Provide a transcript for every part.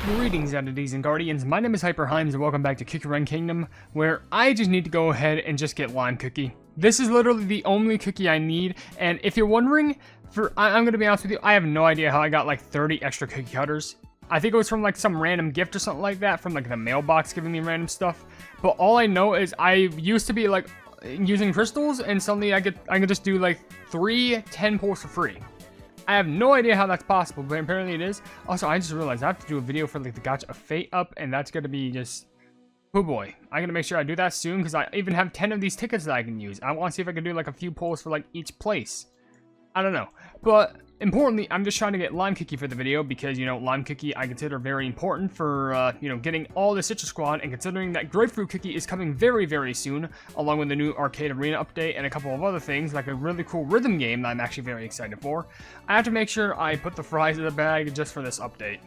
Greetings, entities and guardians. My name is HyperHimes and welcome back to Cookie Run Kingdom, where I just need to go ahead and just get lime cookie. This is literally the only cookie I need, and if you're wondering, I'm gonna be honest with you, I have no idea how I got like 30 extra cookie cutters. I think it was from like some random gift or something like that, from like the mailbox giving me random stuff. But all I know is I used to be like using crystals, and suddenly I can just do like 10 pulls for free. I have no idea how that's possible, but apparently it is. Also, I just realized I have to do a video for like the Gacha of Fate up, and that's gonna be just, oh boy. I gotta make sure I do that soon, because I even have 10 of these tickets that I can use. I want to see if I can do like a few pulls for like each place. I don't know, but importantly, I'm just trying to get lime cookie for the video because, you know, lime cookie I consider very important for, you know, getting all the Citrus Squad, and considering that grapefruit cookie is coming very, very soon, along with the new arcade arena update and a couple of other things, like a really cool rhythm game that I'm actually very excited for. I have to make sure I put the fries in the bag just for this update.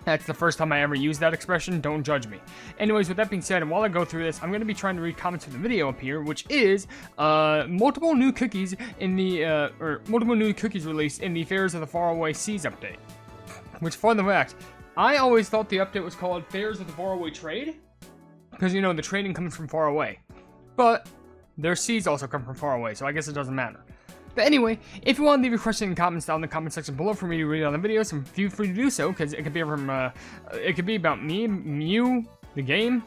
That's the first time I ever used that expression, don't judge me. Anyways, with that being said, and while I go through this, I'm going to be trying to read comments from the video up here, which is, multiple new cookies in the, multiple new cookies released in the Fairs of the Faraway Seas update. Which, fun fact, I always thought the update was called Fairs of the Faraway Trade, because, you know, the trading comes from far away. But, their seas also come from far away, so I guess it doesn't matter. But anyway, if you want to leave your question and comments down in the comment section below for me to read on the videos, feel free to do so, because it could be from, it could be about me, you, the game.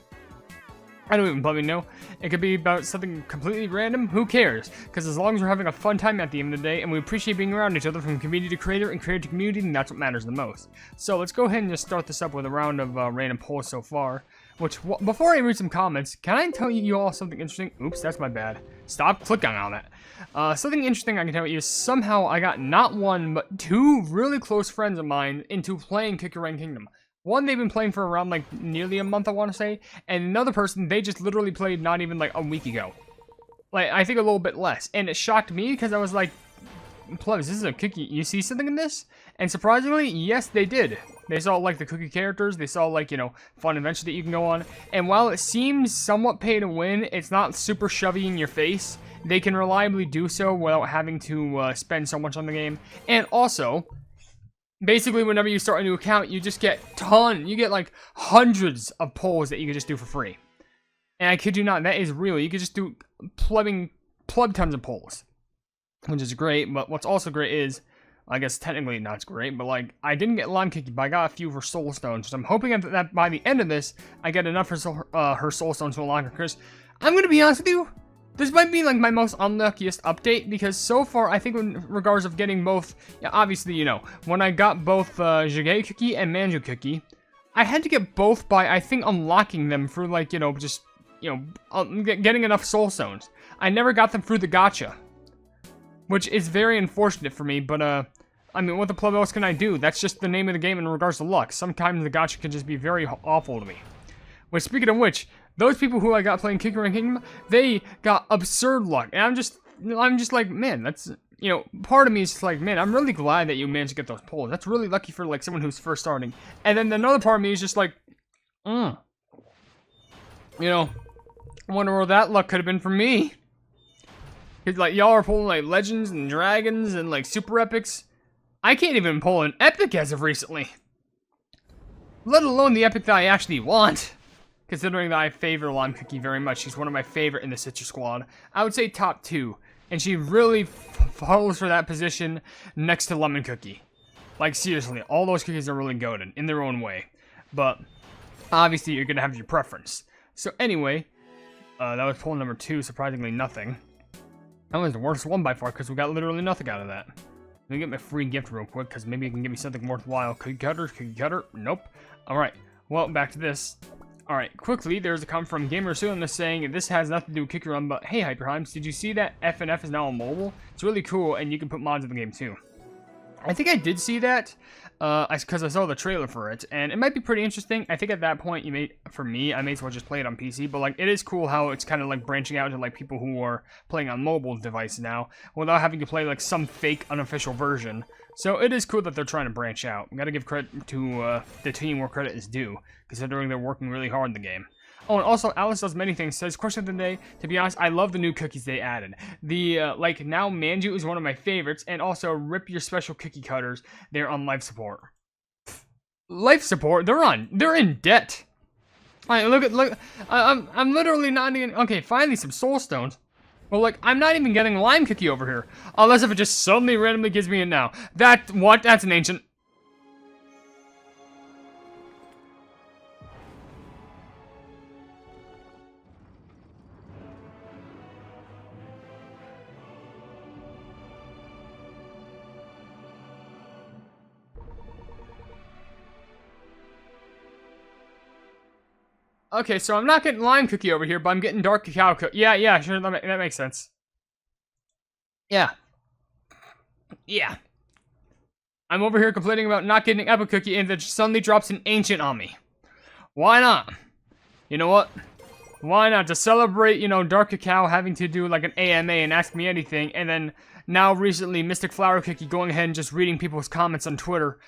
I don't even bloody know. It could be about something completely random. Who cares? Because as long as we're having a fun time at the end of the day, and we appreciate being around each other from community to creator and creator to community, then that's what matters the most. So let's go ahead and just start this up with a round of random polls so far. Which, before I read some comments, can I tell you all something interesting? Oops, that's my bad. Stop clicking on that. Something interesting I can tell you is somehow I got not one, but two really close friends of mine into playing Cookie Run Kingdom. One, they've been playing for around like nearly a month, I want to say. And another person, they just literally played not even like a week ago. Like, I think a little bit less. And it shocked me because I was like, Plebs, this is a cookie. You see something in this? And surprisingly, yes, they did. They saw, like, the cookie characters. They saw, like, you know, fun adventure that you can go on. And while it seems somewhat pay to win, it's not super shovey in your face. They can reliably do so without having to spend so much on the game. And also, basically, whenever you start a new account, you just get you get, like, hundreds of polls that you can just do for free. And I kid you not, that is real. You can just do pleb tons of polls, which is great. But what's also great is, I guess technically not great, but like, I didn't get lime cookie, but I got a few for soul stones. So I'm hoping that by the end of this, I get enough for her soul stones to unlock her. Because I'm gonna be honest with you, this might be like my most unluckiest update, because so far I think in regards of getting both, yeah, obviously, you know, when I got both Jjigae cookie and Manju cookie, I had to get both by, I think, unlocking them through, like, you know, just, you know, getting enough soul stones. I never got them through the gacha, which is very unfortunate for me, but I mean, what the pleb else can I do? That's just the name of the game in regards to luck. Sometimes the gacha can just be very awful to me. Which, speaking of which, those people who I got playing Cookie Run Kingdom, they got absurd luck. And I'm just like, man, that's, you know, part of me is just like, man, I'm really glad that you managed to get those pulls. That's really lucky for, like, someone who's first starting. And then another part of me is just like, you know, I wonder where that luck could have been for me. Because, like, y'all are pulling, like, legends and dragons and, like, super epics. I can't even pull an epic as of recently. Let alone the epic that I actually want. Considering that I favor Lime Cookie very much. She's one of my favorite in the Citrus Squad. I would say top 2. And she really follows for that position next to Lemon Cookie. Like, seriously, all those cookies are really goated in their own way. But, obviously, you're going to have your preference. So, anyway, that was pull number 2. Surprisingly, nothing. That was the worst one by far, because we got literally nothing out of that. Let me get my free gift real quick, because maybe you can give me something worthwhile. Cookie cutter, nope. Alright, well, back to this. Alright, quickly, there's a comment from Gamer Suin that's saying, this has nothing to do with Cookie Run, but hey, HyperHimes, did you see that FNF is now on mobile? It's really cool, and you can put mods in the game, too. I think I did see that, because I saw the trailer for it, and it might be pretty interesting. I think at that point, for me, I may as well just play it on PC, but, like, it is cool how it's kind of, like, branching out to, like, people who are playing on mobile devices now, without having to play, like, some fake, unofficial version. So, it is cool that they're trying to branch out. Gotta give credit to, the team where credit is due, considering they're working really hard in the game. Oh, and also, Alice Does Many Things says, question of the day, to be honest, I love the new cookies they added. The, like, now Manju is one of my favorites, and also Rip Your Special Cookie Cutters, they're on life support. life support. They're in debt. Alright, look. I'm literally not even. Okay, finally some soul stones. Well, like, I'm not even getting lime cookie over here. Unless if it just suddenly randomly gives me it now. That's an ancient. Okay, so I'm not getting lime cookie over here, but I'm getting dark cacao cookie. Yeah, sure, that makes sense. Yeah. I'm over here complaining about not getting an epic cookie, and then suddenly drops an ancient on me. Why not? You know what? Why not? To celebrate, dark cacao having to do like an AMA and ask me anything, and then now recently Mystic Flower Cookie going ahead and just reading people's comments on Twitter.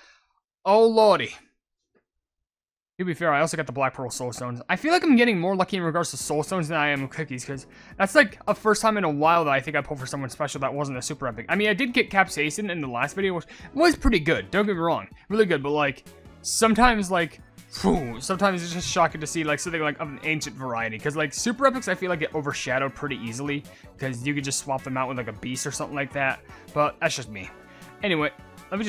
Oh lordy. To be fair, I also got the Black Pearl Soul Stones. I feel like I'm getting more lucky in regards to Soul Stones than I am cookies, because that's like a first time in a while that I think I pulled for someone special that wasn't a super epic. I mean, I did get Capsaicin in the last video, which was pretty good. Don't get me wrong. Really good, but like, sometimes sometimes it's just shocking to see like something like of an ancient variety, because like super epics I feel like get overshadowed pretty easily, because you could just swap them out with like a beast or something like that, but that's just me. Anyway, let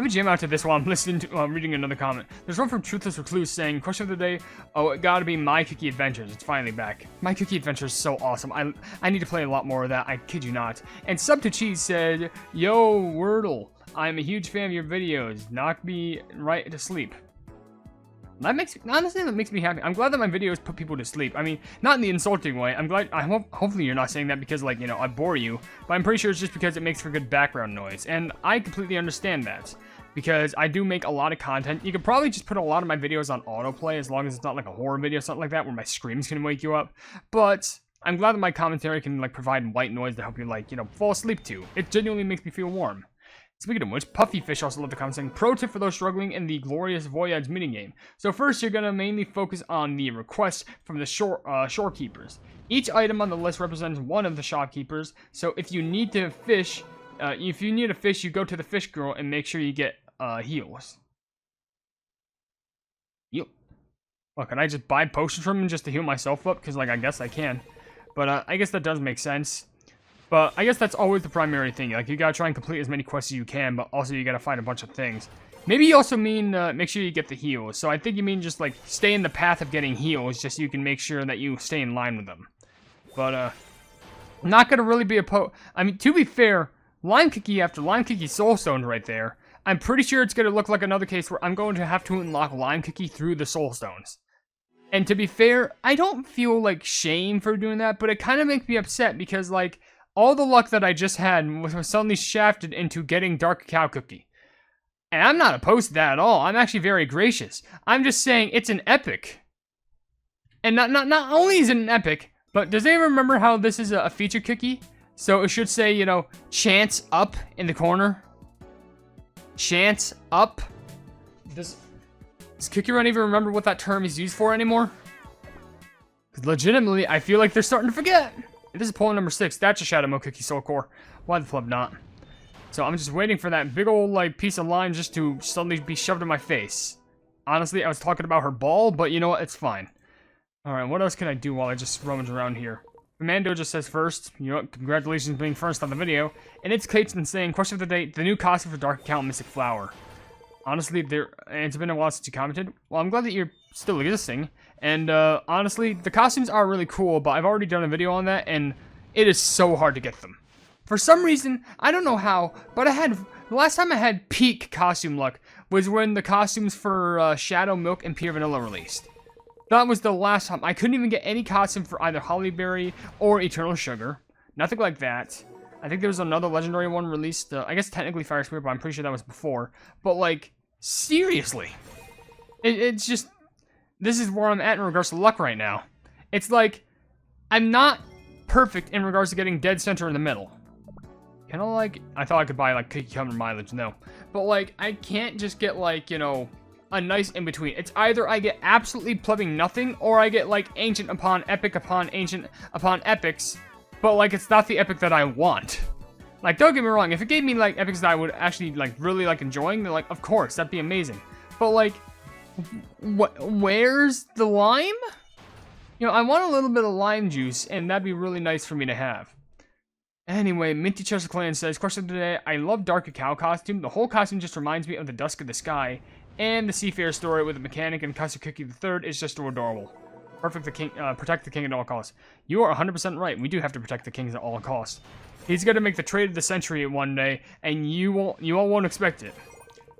me jam out to this while I'm listening to, reading another comment. There's one from Truthless Recluse saying, question of the day, oh, it gotta be My Cookie Adventures. It's finally back. My Cookie Adventures is so awesome. I need to play a lot more of that, I kid you not. And Sub to Cheese said, yo, Wordle, I'm a huge fan of your videos. Knock me right to sleep. Honestly, that makes me happy. I'm glad that my videos put people to sleep. I mean, not in the insulting way. Hopefully you're not saying that because, like, I bore you. But I'm pretty sure it's just because it makes for good background noise. And I completely understand that. Because I do make a lot of content. You could probably just put a lot of my videos on autoplay as long as it's not like a horror video or something like that where my screams can wake you up. But I'm glad that my commentary can, like, provide white noise to help you, like, fall asleep to. It genuinely makes me feel warm. Speaking of which, Puffyfish also left the comment saying, pro tip for those struggling in the Glorious Voyage minigame. So first, you're going to mainly focus on the requests from the shorekeepers. Each item on the list represents one of the shopkeepers, so if you need a fish, you go to the fish girl and make sure you get heals. Heal. Well, can I just buy potions from him just to heal myself up? Because, like, I guess I can. But I guess that does make sense. But I guess that's always the primary thing. Like, you gotta try and complete as many quests as you can, but also you gotta find a bunch of things. Maybe you also mean make sure you get the heals. So I think you mean just, like, stay in the path of getting heals, just so you can make sure that you stay in line with them. But, not gonna really be I mean, to be fair, Lime Cookie after Lime Cookie Soul Stones right there, I'm pretty sure it's gonna look like another case where I'm going to have to unlock Lime Cookie through the Soul Stones. And to be fair, I don't feel, like, shame for doing that, but it kind of makes me upset because, like, all the luck that I just had was suddenly shafted into getting Dark Cacao Cookie. And I'm not opposed to that at all. I'm actually very gracious. I'm just saying it's an epic. And not only is it an epic, but does anyone remember how this is a feature cookie? So it should say, chance up in the corner. Chance up. Does Cookie Run even remember what that term is used for anymore? Because legitimately, I feel like they're starting to forget. This is poll number 6. That's a Shadow Mode Cookie Soul Core. Why the flub not? So I'm just waiting for that big old, like, piece of lime just to suddenly be shoved in my face. Honestly, I was talking about her ball, but you know what? It's fine. Alright, what else can I do while I just rummage around here? Mando just says first, congratulations on being first on the video. And it's Clayton saying, question of the day, the new costume for Dark Cacao and Mystic Flower. Honestly, it's been a while since you commented. Well, I'm glad that you're still existing. And, honestly, the costumes are really cool, but I've already done a video on that, and it is so hard to get them. For some reason, I don't know how, but the last time I had peak costume luck was when the costumes for, Shadow Milk and Pure Vanilla released. That was the last time. I couldn't even get any costume for either Hollyberry or Eternal Sugar. Nothing like that. I think there was another legendary one released, I guess technically Fire Spirit, but I'm pretty sure that was before. But, like, seriously. It's just... This is where I'm at in regards to luck right now. It's like, I'm not perfect in regards to getting dead center in the middle. Can I, like, I thought I could buy, like, cookie cover mileage, no. But, like, I can't just get, like, a nice in-between. It's either I get absolutely plubbing nothing, or I get, like, ancient upon epic upon ancient upon epics, but, like, it's not the epic that I want. Like, don't get me wrong, if it gave me, like, epics that I would actually, like, really, like, enjoying, then, like, of course, that'd be amazing. But like, where's the lime? You know, I want a little bit of lime juice, and that'd be really nice for me to have. Anyway, Minty Chester Clan says, question of the day, I love Dark Cacao costume. The whole costume just reminds me of the Dusk of the Sky. And the Seafarer story with the mechanic and Cookie III is just adorable. Perfect, protect the king at all costs. You are 100% right. We do have to protect the kings at all costs. He's going to make the trade of the century one day, and you all won't expect it.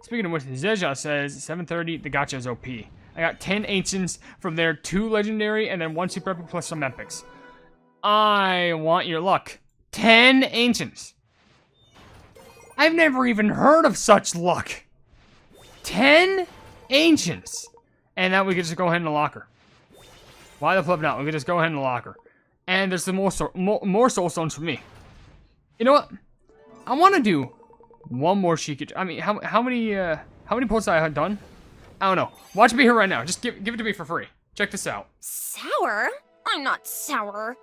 Speaking of which, Zeja says, 730, the gacha is OP. I got 10 ancients from there, 2 legendary, and then 1 super epic plus some epics. I want your luck. 10 ancients. I've never even heard of such luck. 10 ancients. And now we can just go ahead in the locker. Why the flip not? We can just go ahead in the locker. And there's some more soul stones for me. You know what? I want to do one more Shiki. I mean, how many pulls I have done? I don't know. Watch me here right now. Just give it to me for free. Check this out. Sour? I'm not sour.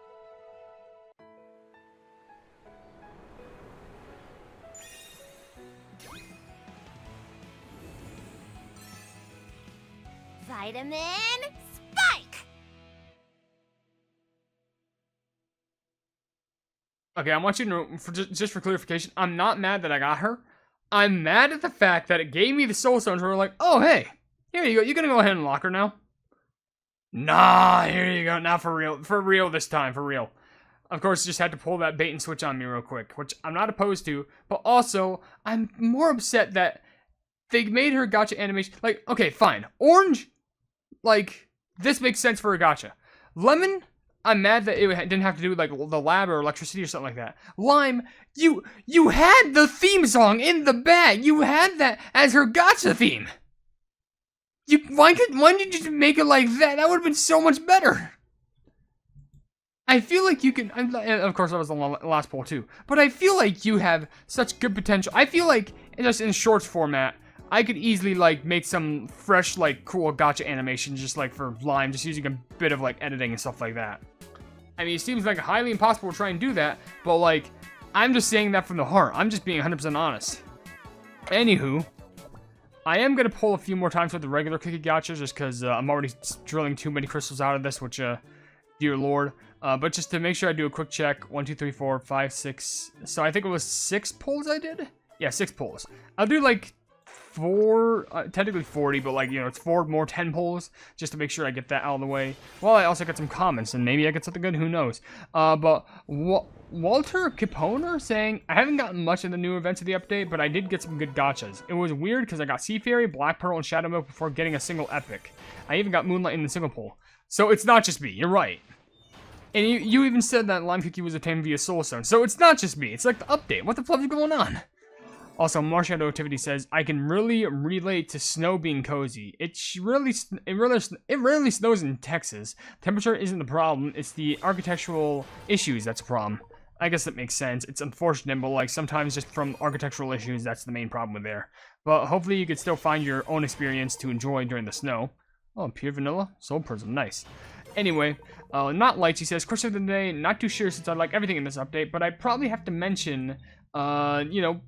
Vitamin Spike! Okay, I want you to know, just for clarification, I'm not mad that I got her. I'm mad at the fact that it gave me the soul stones where we're like, oh, hey, here you go. You're going to go ahead and lock her now? Nah, here you go. Now for real. For real this time, for real. Of course, just had to pull that bait and switch on me real quick, which I'm not opposed to, but also, I'm more upset that they made her gacha animation. Like, okay, fine. Orange, like, this makes sense for a gacha. Lemon, I'm mad that it didn't have to do with, like, the lab or electricity or something like that. Lime, you had the theme song in the bag. You had that as her gacha theme. Why did you make it like that? That would have been so much better. I feel like you can, and of course that was the last poll too, but I feel like you have such good potential. I feel like, just in shorts format, I could easily, like, make some fresh, like, cool gacha animation just, like, for Lime, just using a bit of, like, editing and stuff like that. I mean, it seems like highly impossible to try and do that, but, like, I'm just saying that from the heart. I'm just being 100% honest. Anywho, I am going to pull a few more times with the regular cookie gachas, just because I'm already drilling too many crystals out of this, which, dear lord. But just to make sure I do a quick check, 1, 2, 3, 4, 5, 6. So I think it was 6 pulls I did? Yeah, 6 pulls. I'll do, like, 4, technically 40, but, like, you know, it's 4 more 10 pulls, just to make sure I get that out of the way. Well, I also got some comments, and maybe I get something good, who knows. But Walter Kiponer saying, I haven't gotten much of the new events of the update, but I did get some good gachas. It was weird, because I got Sea Fairy, Black Pearl, and Shadow Milk before getting a single epic. I even got Moonlight in the single pull. So it's not just me, you're right. And you even said that Lime Cookie was obtained via Soul Stone, so it's not just me, it's like the update. What the fuck is going on? Also, Marshadow Activity says, I can really relate to snow being cozy. It rarely snows in Texas. Temperature isn't the problem, it's the architectural issues that's a problem. I guess that makes sense. It's unfortunate, but, like, sometimes just from architectural issues, that's the main problem with there. But hopefully you could still find your own experience to enjoy during the snow. Oh, pure vanilla? Soul Prism, nice. Anyway, Not Light, she says, question of the day, not too sure since I like everything in this update, but I probably have to mention, you know,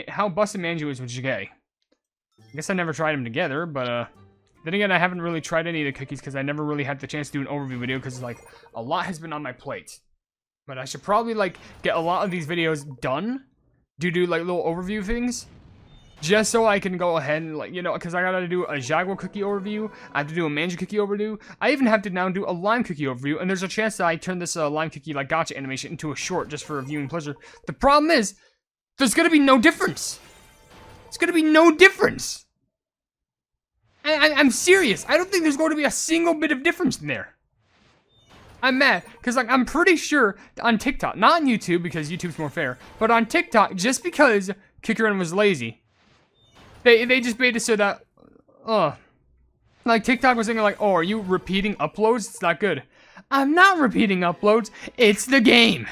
how busted Manju is with Jigay. I guess I never tried them together, but, then again, I haven't really tried any of the cookies because I never really had the chance to do an overview video because, like, a lot has been on my plate. But I should probably, like, get a lot of these videos done, do like, little overview things, just so I can go ahead and, like, you know, because I gotta do a Jaguar cookie overview, I have to do a Manju cookie overview, I even have to now do a Lime cookie overview, and there's a chance that I turn this Lime cookie, like, gacha animation into a short just for viewing pleasure. The problem is, there's gonna be no difference. It's gonna be no difference. I'm serious. I don't think there's going to be a single bit of difference in there. I'm mad, because, like, I'm pretty sure on TikTok, not on YouTube, because YouTube's more fair, but on TikTok, just because Kickerin was lazy, they just made it so that, like, TikTok was thinking, like, oh, are you repeating uploads? It's not good. I'm not repeating uploads. It's the game.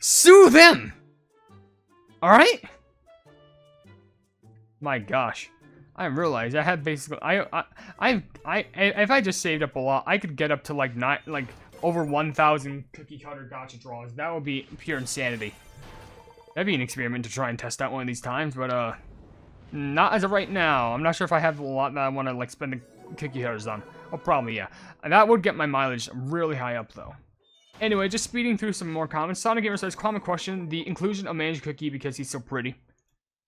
Sue them. Alright? My gosh. I realized I had basically, if I just saved up a lot, I could get up to, like, over 1,000 cookie cutter gacha draws. That would be pure insanity. That'd be an experiment to try and test out one of these times, but, Not as of right now. I'm not sure if I have a lot that I want to like spend the cookie cutters on. Oh, probably, yeah. That would get my mileage really high up, though. Anyway, just speeding through some more comments. Sonic Gamer says, common question, the inclusion of Man's Cookie because he's so pretty.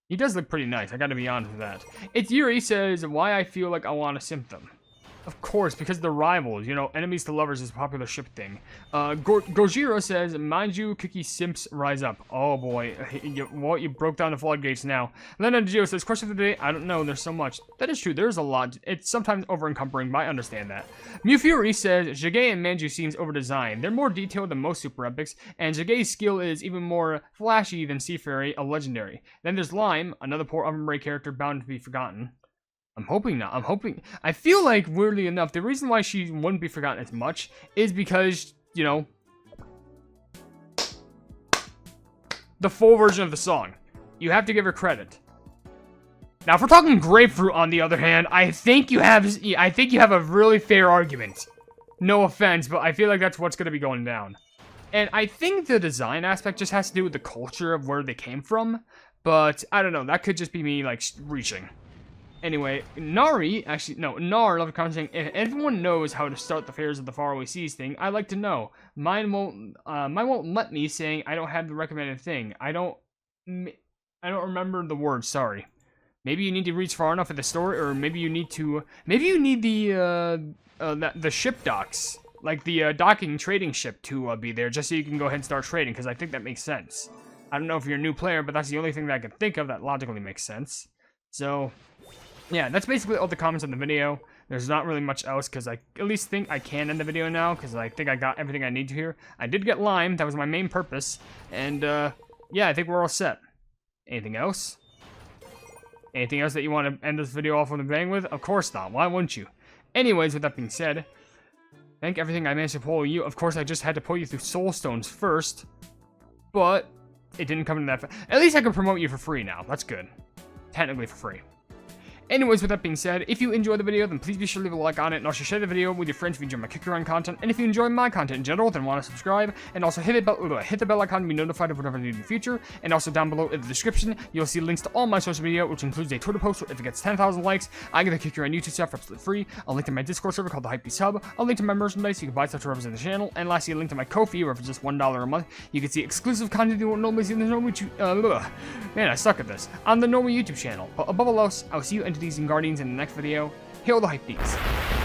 He does look pretty nice, I gotta be honest with that. It's Yuri says, why I feel like I want to simp them. Of course, because they're rivals. You know, enemies to lovers is a popular ship thing. Gojiro says, mind you, cookie simps rise up. Oh boy, you broke down the floodgates now. Leonard Gio says, question of the day, I don't know, there's so much. That is true, there's a lot. It's sometimes over-encumbering, but I understand that. Mew Fury says, Jage and Manju seems over-designed. They're more detailed than most Super Epics, and Jage's skill is even more flashy than Seaferry, a legendary. Then there's Lime, another poor OvenBreak character bound to be forgotten. I'm hoping not. I feel like, weirdly enough, the reason why she wouldn't be forgotten as much is because, you know, the full version of the song. You have to give her credit. Now, if we're talking Grapefruit, on the other hand, I think you have a really fair argument. No offense, but I feel like that's what's going to be going down. And I think the design aspect just has to do with the culture of where they came from. But, I don't know, that could just be me, like, reaching. Anyway, Nar love commenting, if everyone knows how to start the Fairs of the Faraway Seas thing, I'd like to know. Mine won't let me, saying I don't have the recommended thing. I don't remember the words, sorry. Maybe you need to reach far enough at the store, or maybe you need the ship docks, like the docking trading ship to be there, just so you can go ahead and start trading, because I think that makes sense. I don't know if you're a new player, but that's the only thing that I can think of that logically makes sense. So, yeah, that's basically all the comments on the video. There's not really much else, because I at least think I can end the video now, because I think I got everything I need to here. I did get Lime, that was my main purpose, and, yeah, I think we're all set. Anything else? Anything else that you want to end this video off with a bang with? Of course not, why wouldn't you? Anyways, with that being said, thank everything I managed to pull you. Of course, I just had to pull you through Soul Stones first, but it didn't come to that. At least I can promote you for free now, that's good. Technically for free. Anyways, with that being said, if you enjoyed the video, then please be sure to leave a like on it, and also share the video with your friends if you enjoy my Cookie Run content, and if you enjoy my content in general, then want to subscribe, and also hit the bell icon to be notified of whatever I do in the future, and also down below in the description, you'll see links to all my social media, which includes a Twitter post where if it gets 10,000 likes, I get the Cookie Run YouTube stuff for absolutely free, a link to my Discord server called the Hypenese Hub, a link to my merchandise so you can buy stuff to represent the channel, and lastly, a link to my Ko-fi, where for just $1 a month, you can see exclusive content you won't normally see on the normal YouTube, man, I suck at this, on the normal YouTube channel, but above all else, I'll see you entities and guardians in the next video. Hail the Hypenese.